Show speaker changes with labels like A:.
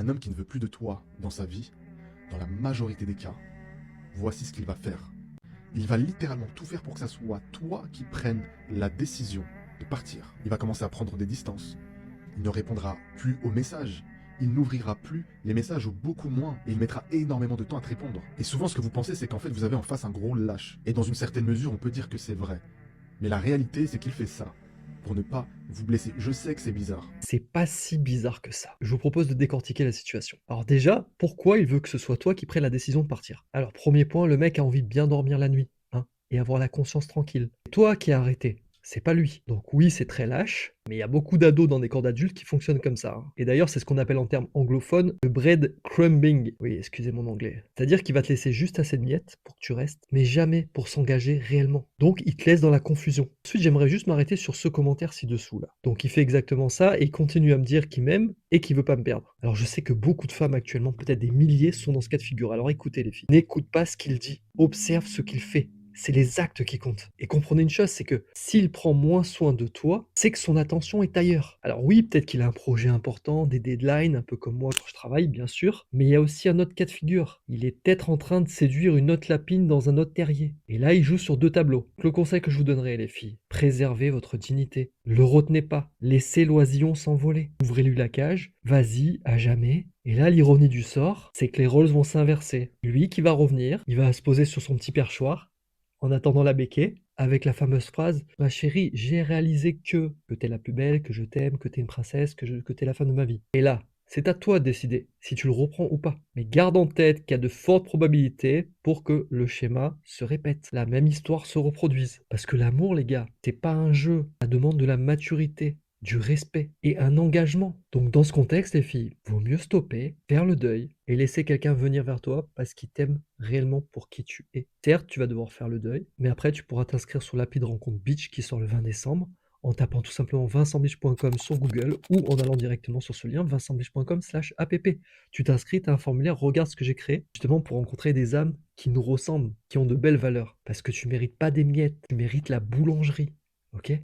A: Un homme qui ne veut plus de toi dans sa vie, dans la majorité des cas, voici ce qu'il va faire. Il va littéralement tout faire pour que ça soit toi qui prennes la décision de partir. Il va commencer à prendre des distances. Il ne répondra plus aux messages. Il n'ouvrira plus les messages ou beaucoup moins. Et il mettra énormément de temps à te répondre. Et souvent, ce que vous pensez, c'est qu'en fait, vous avez en face un gros lâche. Et dans une certaine mesure, on peut dire que c'est vrai. Mais la réalité, c'est qu'il fait ça pour ne pas vous blesser. Je sais que c'est bizarre.
B: C'est pas si bizarre que ça. Je vous propose de décortiquer la situation. Alors déjà, pourquoi il veut que ce soit toi qui prennes la décision de partir? Alors premier point, le mec a envie de bien dormir la nuit, hein, et avoir la conscience tranquille. Toi qui as arrêté, c'est pas lui. Donc oui, c'est très lâche, mais il y a beaucoup d'ados dans des corps d'adultes qui fonctionnent comme ça, hein. Et d'ailleurs, c'est ce qu'on appelle en termes anglophones le breadcrumbing. Oui, excusez mon anglais. C'est-à-dire qu'il va te laisser juste assez de miettes pour que tu restes, mais jamais pour s'engager réellement. Donc il te laisse dans la confusion. Ensuite, j'aimerais juste m'arrêter sur ce commentaire ci-dessous là. Donc il fait exactement ça et il continue à me dire qu'il m'aime et qu'il veut pas me perdre. Alors je sais que beaucoup de femmes actuellement, peut-être des milliers, sont dans ce cas de figure. Alors écoutez les filles, n'écoute pas ce qu'il dit, observe ce qu'il fait. C'est les actes qui comptent. Et comprenez une chose, c'est que s'il prend moins soin de toi, c'est que son attention est ailleurs. Alors oui, peut-être qu'il a un projet important, des deadlines, un peu comme moi quand je travaille, bien sûr, mais il y a aussi un autre cas de figure. Il est peut-être en train de séduire une autre lapine dans un autre terrier. Et là, il joue sur deux tableaux. Le conseil que je vous donnerai, les filles, préservez votre dignité. Le retenez pas. Laissez l'oisillon s'envoler. Ouvrez-lui la cage. Vas-y, à jamais. Et là, l'ironie du sort, c'est que les rôles vont s'inverser. Lui qui va revenir, il va se poser sur son petit perchoir, en attendant la béquée, avec la fameuse phrase: «Ma chérie, j'ai réalisé que t'es la plus belle, que je t'aime, que t'es une princesse, que t'es la femme de ma vie». Et là, c'est à toi de décider si tu le reprends ou pas. Mais garde en tête qu'il y a de fortes probabilités pour que le schéma se répète, la même histoire se reproduise. Parce que l'amour, les gars, c'est pas un jeu. Ça demande de la maturité, du respect et un engagement. Donc dans ce contexte, les filles, vaut mieux stopper, faire le deuil et laisser quelqu'un venir vers toi parce qu'il t'aime réellement pour qui tu es. Certes, tu vas devoir faire le deuil, mais après tu pourras t'inscrire sur l'appli de rencontre Beach qui sort le 20 décembre en tapant tout simplement vincentbeach.com sur Google ou en allant directement sur ce lien vincentbeach.com/app. Tu t'inscris, tu as un formulaire, regarde ce que j'ai créé justement pour rencontrer des âmes qui nous ressemblent, qui ont de belles valeurs. Parce que tu mérites pas des miettes, tu mérites la boulangerie. Ok?